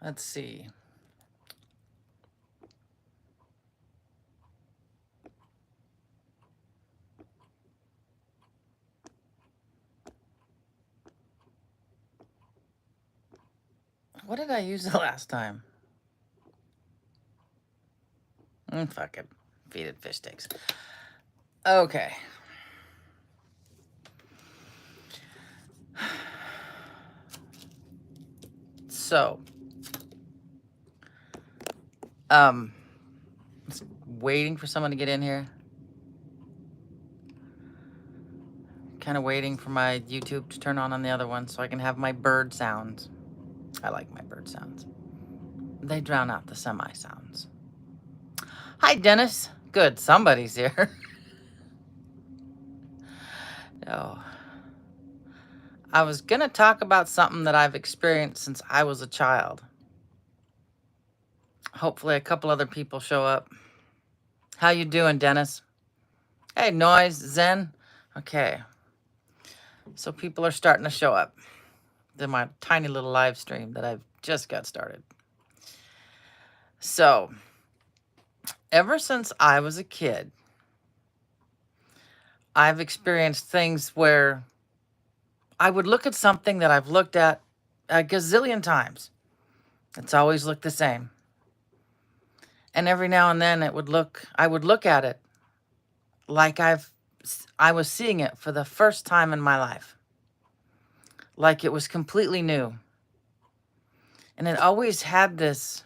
Let's see. What did I use the last time? Fuck it. Feed it fish sticks. Okay. So, just waiting for someone to get in here. Kind of waiting for my YouTube to turn on the other one so I can have my bird sounds. I like my bird sounds. They drown out the semi sounds. Hi, Dennis. Good, somebody's here. Oh. I was gonna talk about something that I've experienced since I was a child. Hopefully a couple other people show up. How you doing, Dennis? Hey, Noise, Zen. Okay. So people are starting to show up in my tiny little live stream that I've just got started. So, ever since I was a kid, I've experienced things where I would look at something that I've looked at a gazillion times. It's always looked the same. And every now and then I would look at it like I was seeing it for the first time in my life. Like it was completely new. And it always had this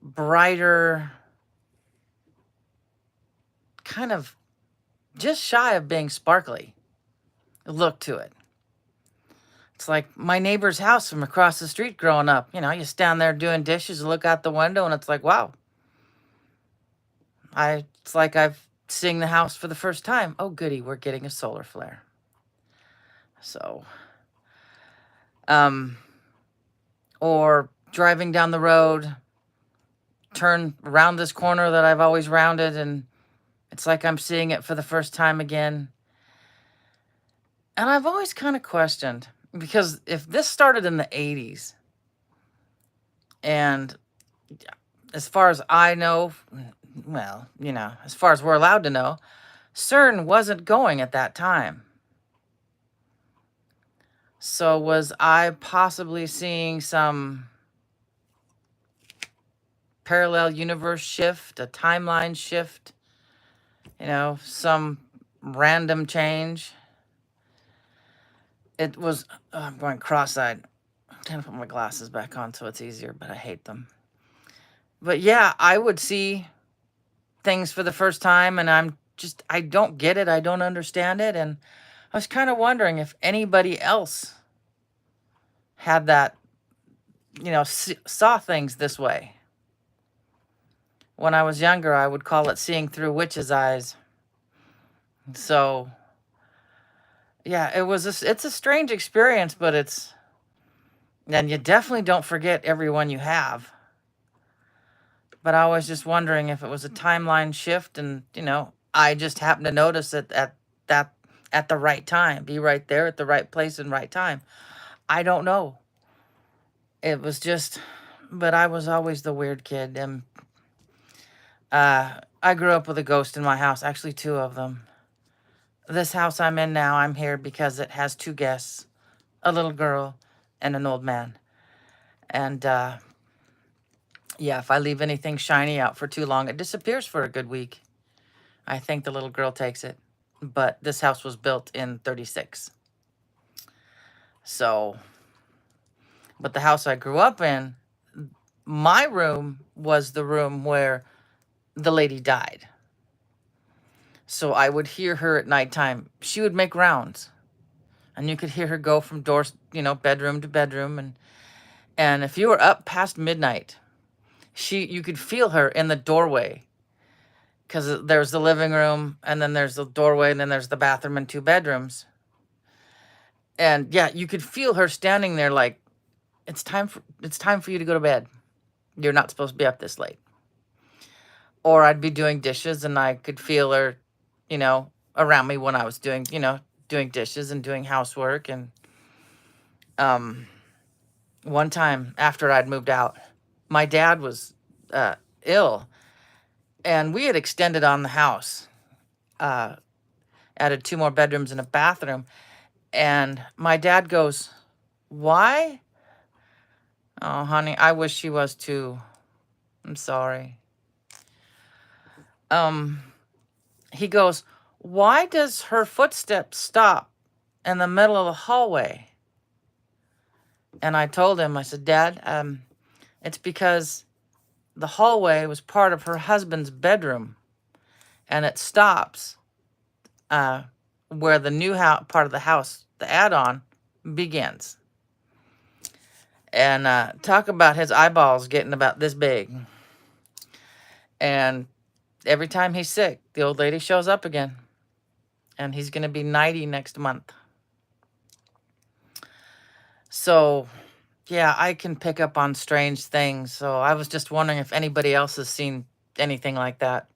brighter, kind of just shy of being sparkly look to it. It's like my neighbor's house from across the street growing up. You know, you stand there doing dishes and look out the window and it's like, wow. It's like I've seeing the house for the first time. Oh, goody, we're getting a solar flare. So, or driving down the road, turn around this corner that I've always rounded, and it's like I'm seeing it for the first time again. And I've always kind of questioned, because if this started in the 80s, and as far as I know, well, you know, as far as we're allowed to know, CERN wasn't going at that time. So was I possibly seeing some parallel universe shift, a timeline shift, you know, some random change? It was, I'm going cross-eyed. I'm trying to put my glasses back on so it's easier, but I hate them. But yeah, I would see things for the first time and I don't get it. I don't understand it. And I was kind of wondering if anybody else had that, you know, saw things this way. When I was younger, I would call it seeing through witches' eyes. So, yeah, it's a strange experience, but and you definitely don't forget everyone you have. But I was just wondering if it was a timeline shift and, you know, I just happened to notice it at the right time, be right there at the right place and right time. I don't know. It was just, but I was always the weird kid. And I grew up with a ghost in my house, actually two of them. This house I'm in now, I'm here because it has two guests, a little girl and an old man. And yeah, if I leave anything shiny out for too long, it disappears for a good week. I think the little girl takes it. But this house was built in 36. So, but the house I grew up in, my room was the room where the lady died. So I would hear her at nighttime. She would make rounds. And you could hear her go from doors, you know, bedroom to bedroom. And if you were up past midnight, you could feel her in the doorway. Because there's the living room, and then there's the doorway, and then there's the bathroom and two bedrooms. And yeah, you could feel her standing there like, it's time for you to go to bed. You're not supposed to be up this late. Or I'd be doing dishes and I could feel her, you know, around me when I was doing, you know, doing dishes and doing housework. And one time after I'd moved out, my dad was ill, and we had extended on the house, uh, added 2 more bedrooms and a bathroom. And my dad goes, "Why? Oh, honey, I wish she was too. I'm sorry." Um, he goes, "Why does her footsteps stop in the middle of the hallway?" And I told him, I said, "Dad, it's because the hallway was part of her husband's bedroom, and it stops uh, where the new part of the house, the add-on, begins." And talk about his eyeballs getting about this big. And every time he's sick, the old lady shows up again. And he's going to be 90 next month. So, yeah, I can pick up on strange things. So I was just wondering if anybody else has seen anything like that.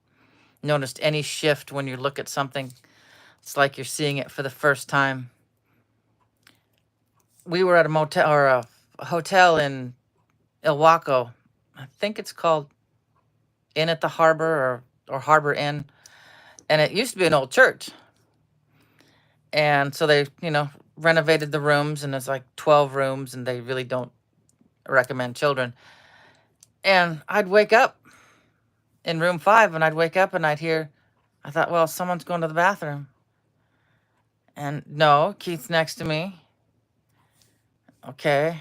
Noticed any shift when you look at something. It's like you're seeing it for the first time. We were at a motel or a hotel in Ilwaco. I think it's called Inn at the Harbor or Harbor Inn. And it used to be an old church. And so they, renovated the rooms, and there's like 12 rooms, and they really don't recommend children. And I'd wake up in room 5, and I'd wake up and I thought, well, someone's going to the bathroom. And no, Keith's next to me. Okay.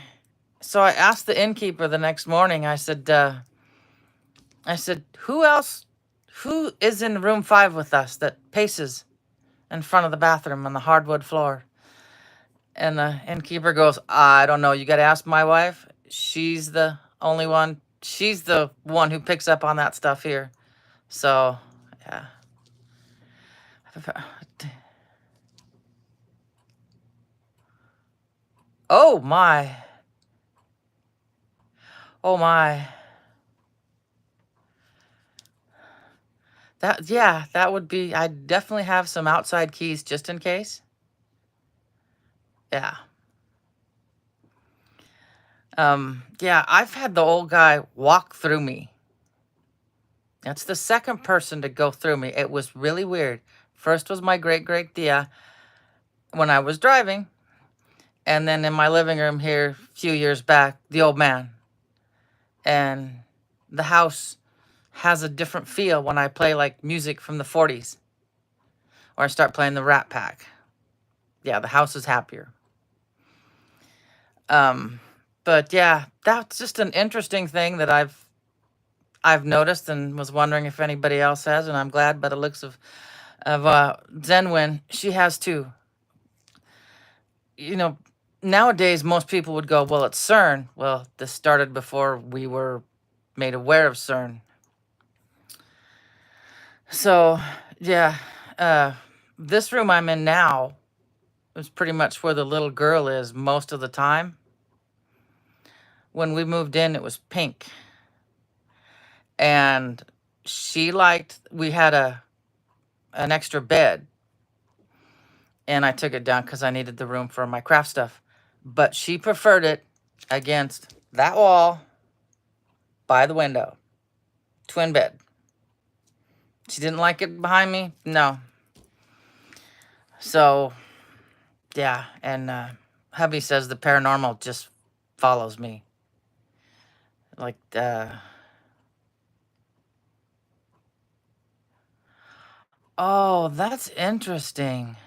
So I asked the innkeeper the next morning, I said, who is in room 5 with us that paces in front of the bathroom on the hardwood floor? And the innkeeper goes, "I don't know. You got to ask my wife. She's the only one. She's the one who picks up on that stuff here." So, yeah. Oh my. Oh my. That would be, I definitely have some outside keys just in case. Yeah. Yeah, I've had the old guy walk through me. That's the second person to go through me. It was really weird. First was my great tia when I was driving. And then in my living room here a few years back, the old man. And the house has a different feel when I play like music from the 40s or I start playing the Rat Pack. Yeah, the house is happier. But yeah, that's just an interesting thing that I've noticed and was wondering if anybody else has, and I'm glad by the looks of Zenwin, she has too. Nowadays most people would go, well, it's CERN. Well, this started before we were made aware of CERN. So, yeah, this room I'm in now is pretty much where the little girl is most of the time. When we moved in, it was pink. And we had an extra bed. And I took it down because I needed the room for my craft stuff. But she preferred it against that wall by the window. Twin bed. She didn't like it behind me? No. So, yeah. And hubby says the paranormal just follows me. Like, oh, that's interesting.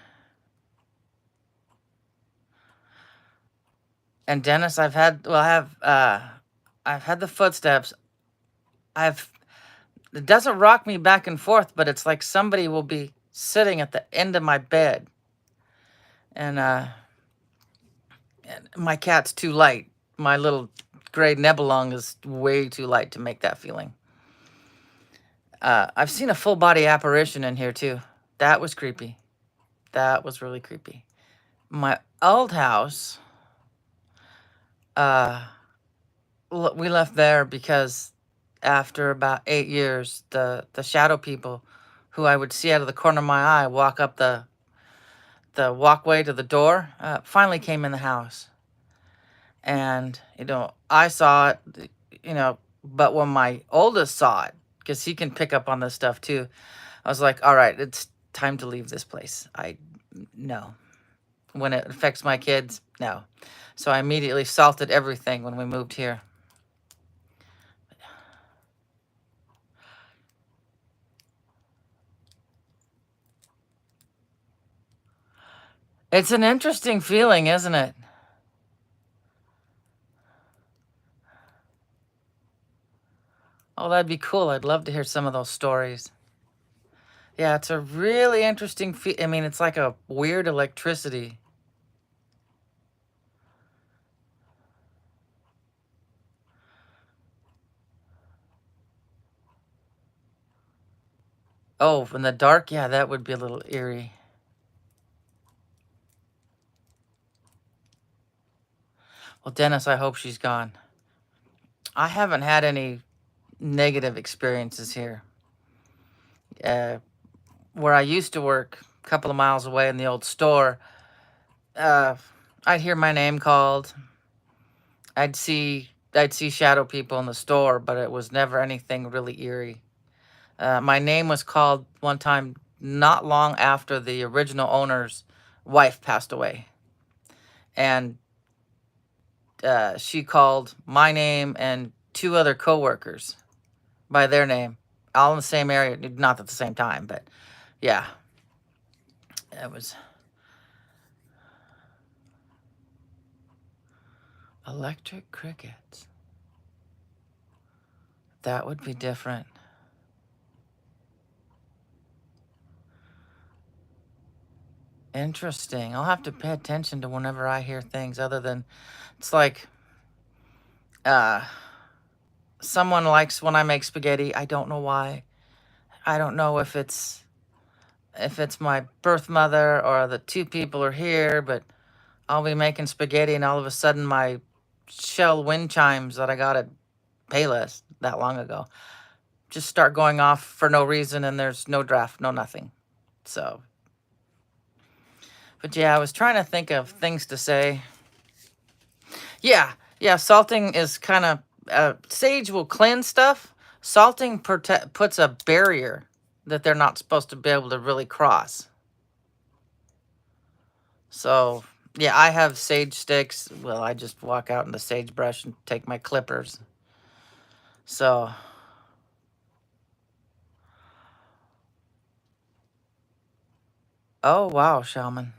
And Dennis, I've had the footsteps. It doesn't rock me back and forth, but it's like somebody will be sitting at the end of my bed. And my cat's too light. My little gray Nebelong is way too light to make that feeling. I've seen a full body apparition in here too. That was creepy. That was really creepy. My old house, we left there because after about 8 years, the shadow people who I would see out of the corner of my eye walk up the walkway to the door finally came in the house. And, I saw it, but when my oldest saw it, because he can pick up on this stuff too, I was like, all right, it's time to leave this place. No. When it affects my kids, no. So I immediately salted everything when we moved here. It's an interesting feeling, isn't it? Oh, that'd be cool. I'd love to hear some of those stories. Yeah, it's a really interesting I mean, it's like a weird electricity. Oh, in the dark, yeah, that would be a little eerie. Well, Dennis, I hope she's gone. I haven't had any negative experiences here. Uh, where I used to work, a couple of miles away in the old store, uh, I'd hear my name called. I'd see shadow people in the store, but it was never anything really eerie. My name was called one time not long after the original owner's wife passed away, and she called my name and two other coworkers by their name, all in the same area, not at the same time, but yeah, it was electric crickets. That would be different. Interesting. I'll have to pay attention to whenever I hear things other than it's like uh someone likes when I make spaghetti. I don't know why. I don't know if it's my birth mother or the two people are here, but I'll be making spaghetti and all of a sudden my Shell wind chimes that I got at Payless that long ago just start going off for no reason and there's no draft, no nothing. So, but yeah, I was trying to think of things to say. Yeah, yeah, salting is kind of sage will cleanse stuff. Salting puts a barrier that they're not supposed to be able to really cross. So, yeah, I have sage sticks. Well, I just walk out in the sagebrush and take my clippers. So, oh wow, shaman.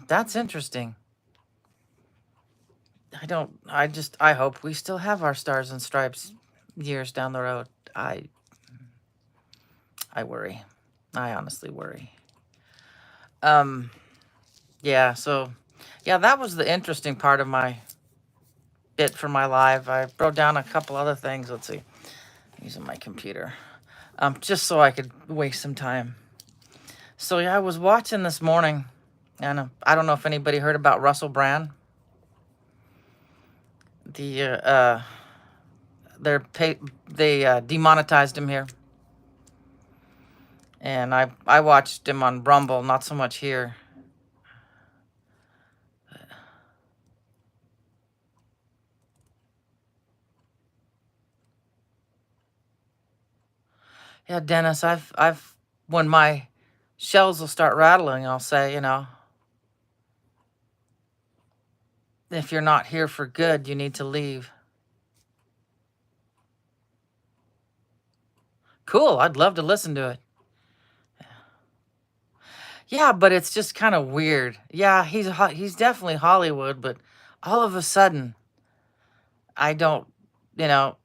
That's interesting. I hope we still have our stars and stripes years down the road. I I worry. I honestly worry. Um yeah, so yeah, that was the interesting part of my bit for my live. I wrote down a couple other things. Let's see. Using my computer. Just so I could waste some time. So yeah, I was watching this morning and I don't know if anybody heard about Russell Brand. The they demonetized him here. And I watched him on Rumble, not so much here. Yeah, Dennis, I've when my shells will start rattling, I'll say, if you're not here for good, you need to leave. Cool, I'd love to listen to it. Yeah, but it's just kind of weird. Yeah, he's definitely Hollywood, but all of a sudden, I don't, you know,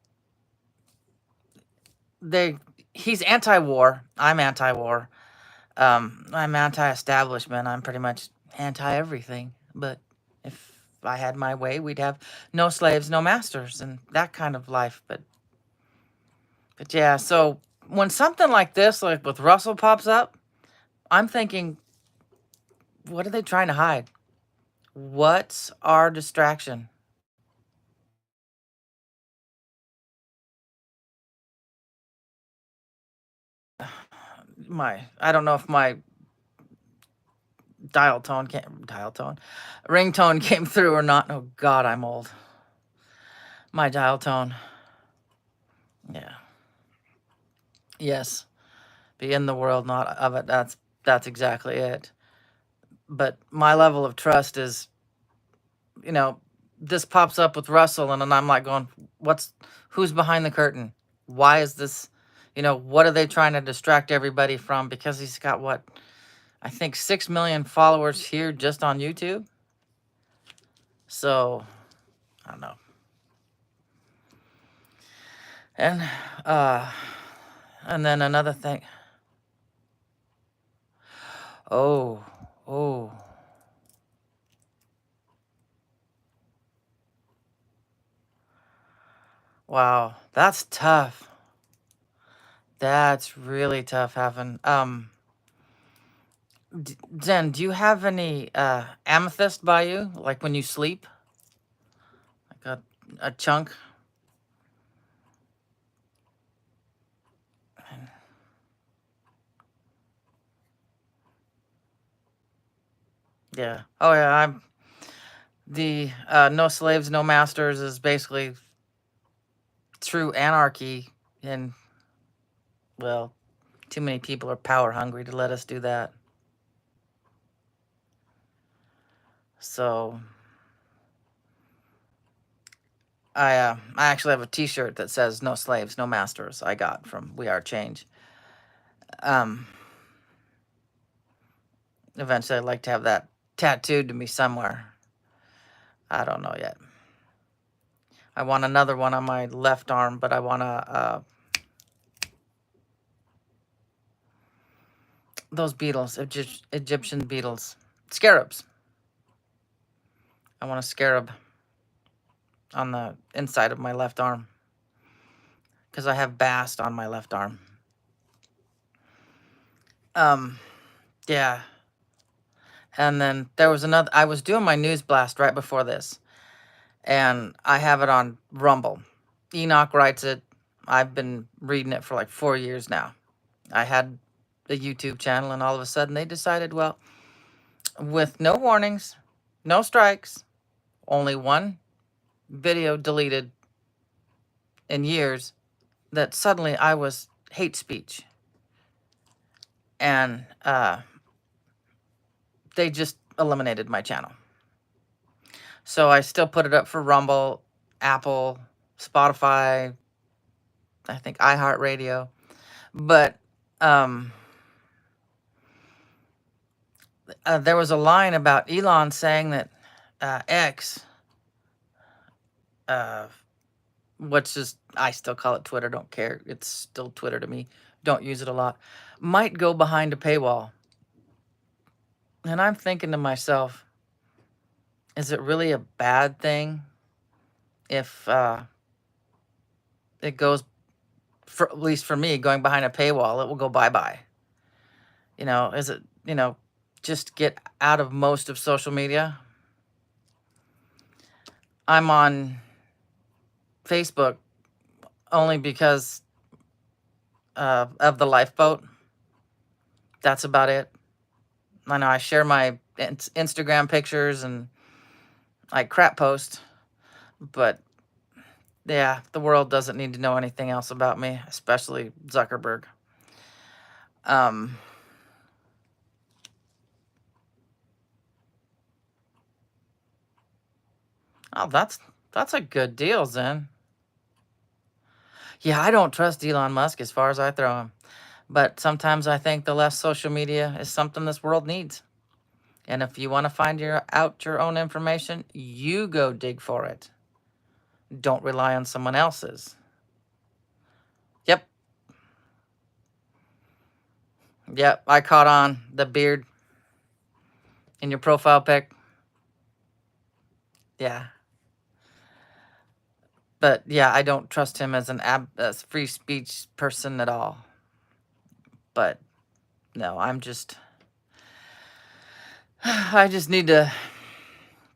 they he's anti-war. I'm anti-war. I'm anti-establishment. I'm pretty much anti-everything. But if I had my way, we'd have no slaves, no masters, and that kind of life. But yeah, so when something like this, like with Russell, pops up, I'm thinking, what are they trying to hide? What's our distraction? I don't know if my ringtone came through or not. Oh God, I'm old. My dial tone. Yeah. Yes. Be in the world, not of it. That's exactly it. But my level of trust is, you know, this pops up with Russell, and then I'm like going, who's behind the curtain? Why is this, what are they trying to distract everybody from? Because he's got what, I think 6 million followers here just on YouTube. So, I don't know. And, and then another thing. Oh, oh, wow. That's tough. That's really tough having, Zen, do you have any amethyst by you? Like when you sleep? Like a chunk? Yeah. Oh yeah, I'm the no slaves, no masters is basically true anarchy, and well, too many people are power hungry to let us do that. So I actually have a T-shirt that says "No slaves, no masters." I got from We Are Change. Um, Eventually, I'd like to have that tattooed to me somewhere. I don't know yet. I want another one on my left arm, but I want those beetles, Egyptian beetles, scarabs. I want a scarab on the inside of my left arm because I have bast on my left arm. Yeah. And then there was another. I was doing my news blast right before this, and I have it on Rumble. Enoch writes it. I've been reading it for like 4 years now. I had a YouTube channel, and all of a sudden they decided, well, with no warnings, no strikes, only one video deleted in years, that suddenly I was hate speech. And they just eliminated my channel. So I still put it up for Rumble, Apple, Spotify, I think iHeartRadio. But there was a line about Elon saying that X, which is, I still call it Twitter, don't care. It's still Twitter to me. Don't use it a lot. Might go behind a paywall. And I'm thinking to myself, is it really a bad thing if it goes, at least for me, going behind a paywall, it will go bye-bye. Is it, just get out of most of social media? I'm on Facebook only because of the lifeboat. That's about it. I know I share my Instagram pictures and I crap post, but yeah, the world doesn't need to know anything else about me, especially Zuckerberg. Oh, that's a good deal, Zen. Yeah, I don't trust Elon Musk as far as I throw him. But sometimes I think the less social media is something this world needs. And if you want to find out your own information, you go dig for it. Don't rely on someone else's. Yep. Yep, I caught on the beard in your profile pic. Yeah. But yeah, I don't trust him as as free speech person at all. But no, I just need to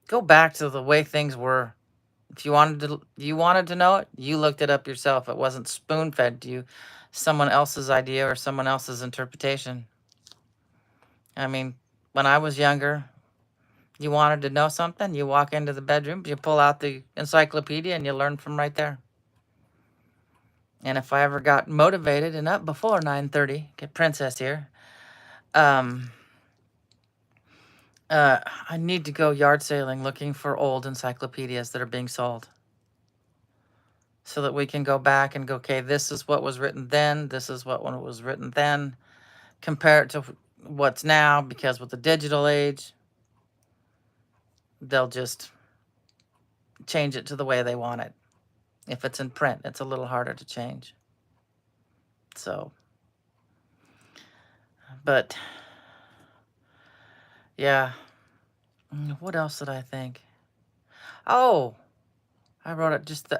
go back to the way things were If you wanted to know it, you looked it up yourself. It wasn't spoon fed to you, someone else's idea or someone else's interpretation. I mean, when I was younger, you wanted to know something, you walk into the bedroom, you pull out the encyclopedia, and you learn from right there. And if I ever got motivated and up before 9:30, get Princess here, um, I need to go yard sailing looking for old encyclopedias that are being sold, so that we can go back and go, okay, this is what was written then, this is what was written then, compare it to what's now, because with the digital age, they'll just change it to the way they want it. If it's in print, it's a little harder to change. So, but yeah, what else did I think? Oh, I wrote it just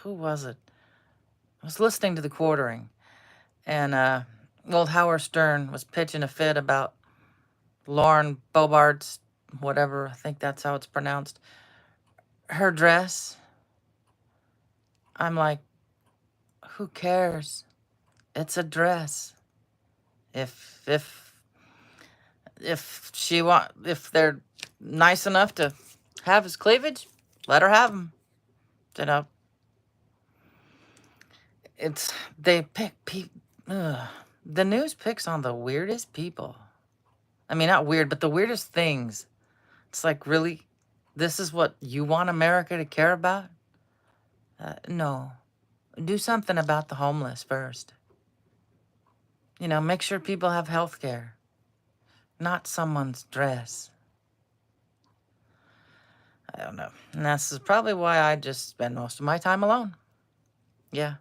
who was it? I was listening to the quartering, and old Howard Stern was pitching a fit about Lauren Bobart's, whatever, I think that's how it's pronounced, her dress. I'm like, who cares? It's a dress. If if they're nice enough to have his cleavage, let her have him. You know, it's they pick the news picks on the weirdest people. I mean, not weird, but the weirdest things. It's like, really, this is what you want America to care about? No, do something about the homeless first. You know, make sure people have health care, not someone's dress. I don't know. And that's probably why I just spend most of my time alone. Yeah.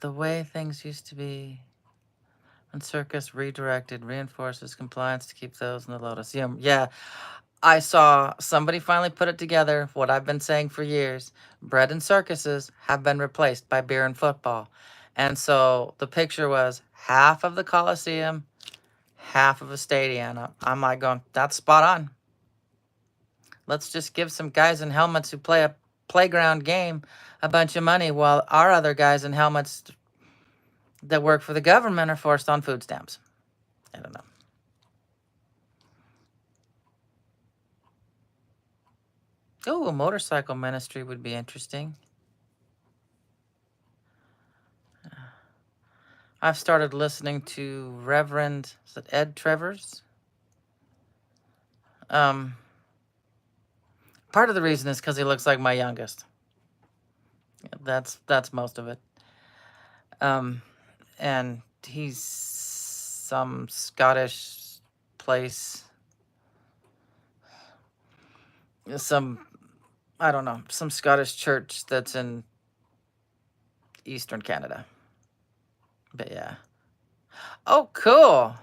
The way things used to be when circus redirected reinforces compliance to keep those in the lotus. Yeah. I saw somebody finally put it together, what I've been saying for years. Bread and circuses have been replaced by beer and football. And so the picture was half of the Coliseum, half of a stadium. I'm like going, that's spot on. Let's just give some guys in helmets who play a playground game a bunch of money, while our other guys in helmets that work for the government are forced on food stamps. I don't know. Oh, a motorcycle ministry would be interesting. I've started listening to Reverend, is it Ed Trevors? Part of the reason is because he looks like my youngest. That's most of it. And he's some Scottish place, I don't know, some Scottish church that's in Eastern Canada. But yeah. Oh, cool.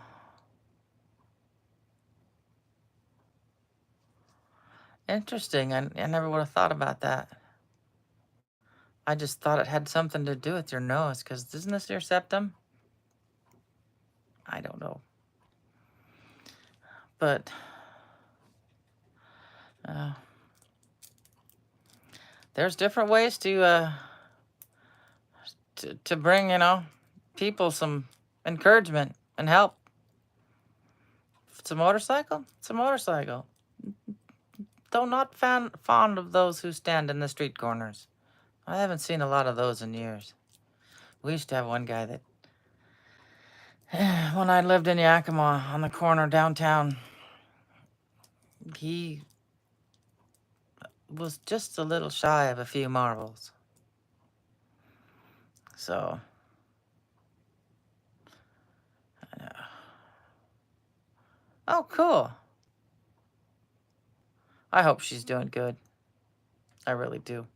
Interesting. I never would have thought about that. I just thought it had something to do with your nose, because isn't this your septum? I don't know. But there's different ways to bring, people some encouragement and help. If it's a motorcycle, it's a motorcycle. Though not fond of those who stand in the street corners. I haven't seen a lot of those in years. We used to have one guy that, when I lived in Yakima on the corner downtown, he was just a little shy of a few marbles. So, oh, cool. I hope she's doing good. I really do.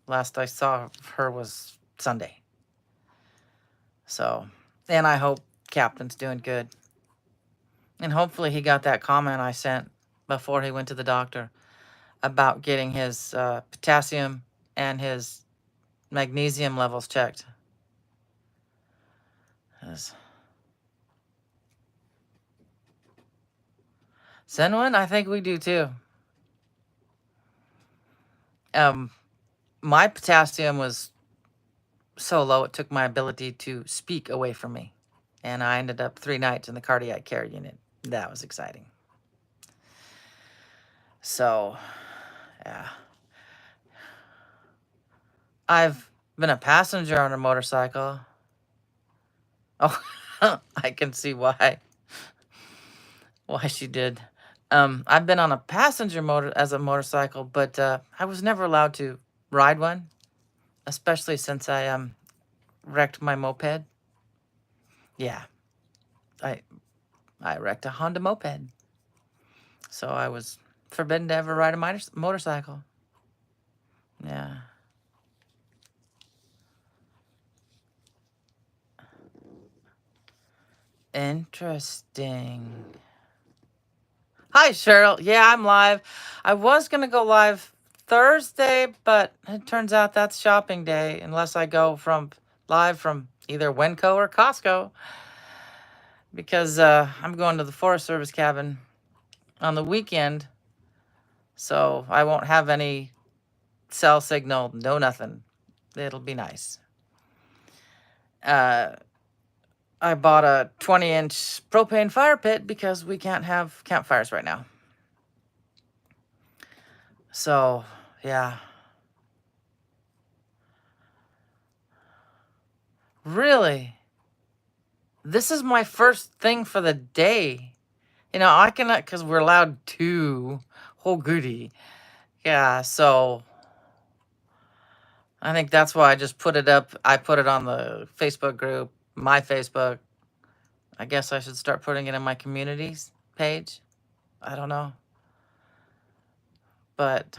Last I saw her was Sunday. So, and I hope Captain's doing good. And hopefully he got that comment I sent before he went to the doctor about getting his potassium and his magnesium levels checked. 'Cause Send one? I think we do too. Um, my potassium was so low it took my ability to speak away from me. And I ended up 3 nights in the cardiac care unit. That was exciting. So, yeah. I've been a passenger on a motorcycle. Oh, I can see why she did. I've been on a passenger motor as a motorcycle, but I was never allowed to ride one, especially since I wrecked my moped. Yeah, I I wrecked a Honda moped, so I was forbidden to ever ride a motorcycle. Yeah. Interesting. Hi, Cheryl. Yeah, I'm live. I was going to go live Thursday, but it turns out that's shopping day unless I go from live from either Wenco or Costco because I'm going to the Forest Service cabin on the weekend, so I won't have any cell signal, no nothing. It'll be nice. I bought a 20-inch propane fire pit because we can't have campfires right now. So, yeah. Really? This is my first thing for the day. You know, I cannot, because we're allowed 2. Oh, goody. Yeah, so I think that's why I just put it up. I put it on the Facebook group, my Facebook. I guess I should start putting it in my communities page. I don't know. But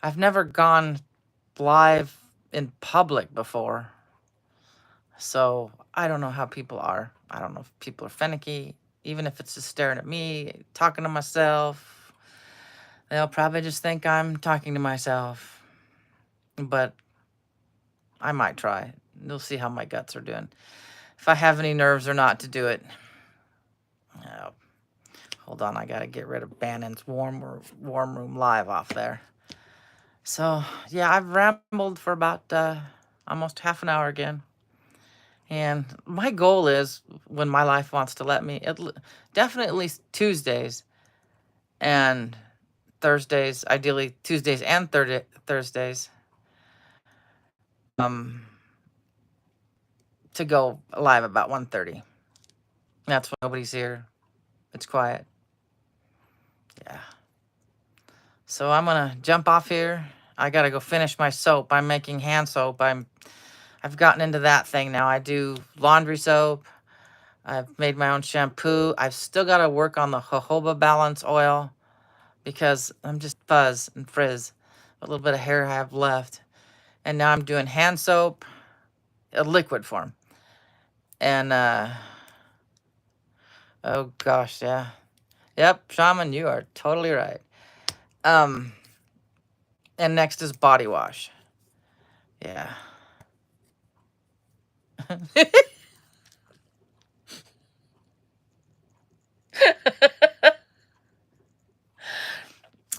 I've never gone live in public before. So I don't know how people are. I don't know if people are finicky, even if it's just staring at me, talking to myself. They'll probably just think I'm talking to myself. But I might try. You'll see how my guts are doing. If I have any nerves or not to do it. Oh, hold on, I gotta get rid of Bannon's warm room live off there. So yeah, I've rambled for about almost half an hour again. And my goal is, when my life wants to let me, definitely at least Tuesdays and Thursdays, ideally Tuesdays and Thursdays, to go live about 1:30. That's when nobody's here. It's quiet. Yeah. So I'm gonna jump off here. I gotta go finish my soap. I'm making hand soap. I've gotten into that thing now. I do laundry soap. I've made my own shampoo. I've still got to work on the jojoba balance oil because I'm just fuzz and frizz. A little bit of hair I have left. And now I'm doing hand soap, a liquid form. And, oh gosh, yeah. Yep, Shaman, you are totally right. And next is body wash. Yeah.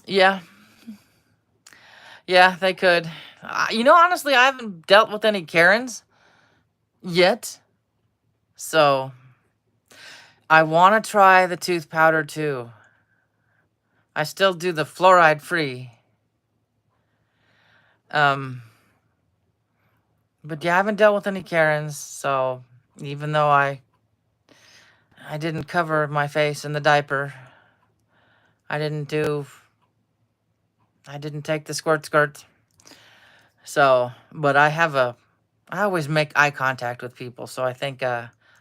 Yeah. Yeah, they could. You know, honestly, I haven't dealt with any Karens yet. So I want to try the tooth powder too. I still do the fluoride free. But yeah, I haven't dealt with any Karens, so even though I didn't cover my face in the diaper, I didn't take the squirt. So, but I always make eye contact with people, so I think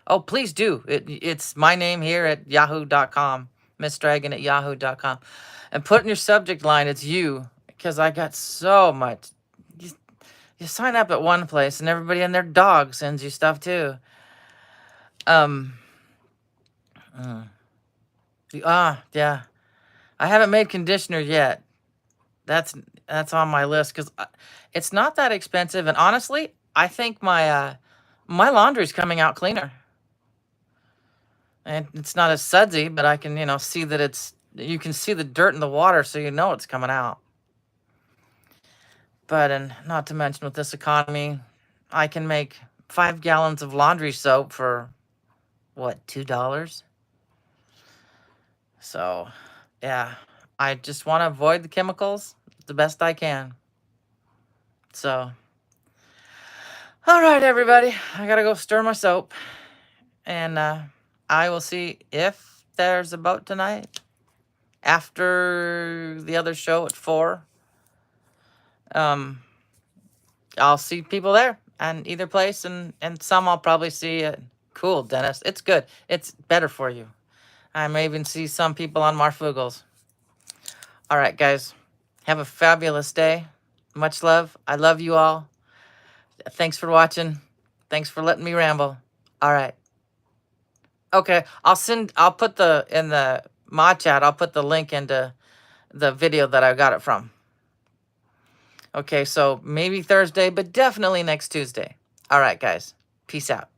oh, please do. It's my name here at yahoo.com, missdragon at yahoo.com. And put in your subject line, it's you, because I got so much. You sign up at one place and everybody and their dog sends you stuff too. Yeah. I haven't made conditioner yet. That's on my list because it's not that expensive, and honestly, I think my laundry's coming out cleaner. And it's not as sudsy, but I can, see that you can see the dirt in the water, so you know it's coming out. But, and not to mention with this economy, I can make 5 gallons of laundry soap for, what, $2? So, yeah, I just want to avoid the chemicals the best I can. So, all right, everybody, I got to go stir my soap. And I will see if there's a boat tonight after the other show at 4. I'll see people there and either place, and some I'll probably see at Cool, Dennis. It's good. It's better for you. I may even see some people on Marfugals. All right, guys. Have a fabulous day. Much love. I love you all. Thanks for watching. Thanks for letting me ramble. All right. Okay. I'll put in the mod chat, I'll put the link into the video that I got it from. Okay, so maybe Thursday, but definitely next Tuesday. All right, guys. Peace out.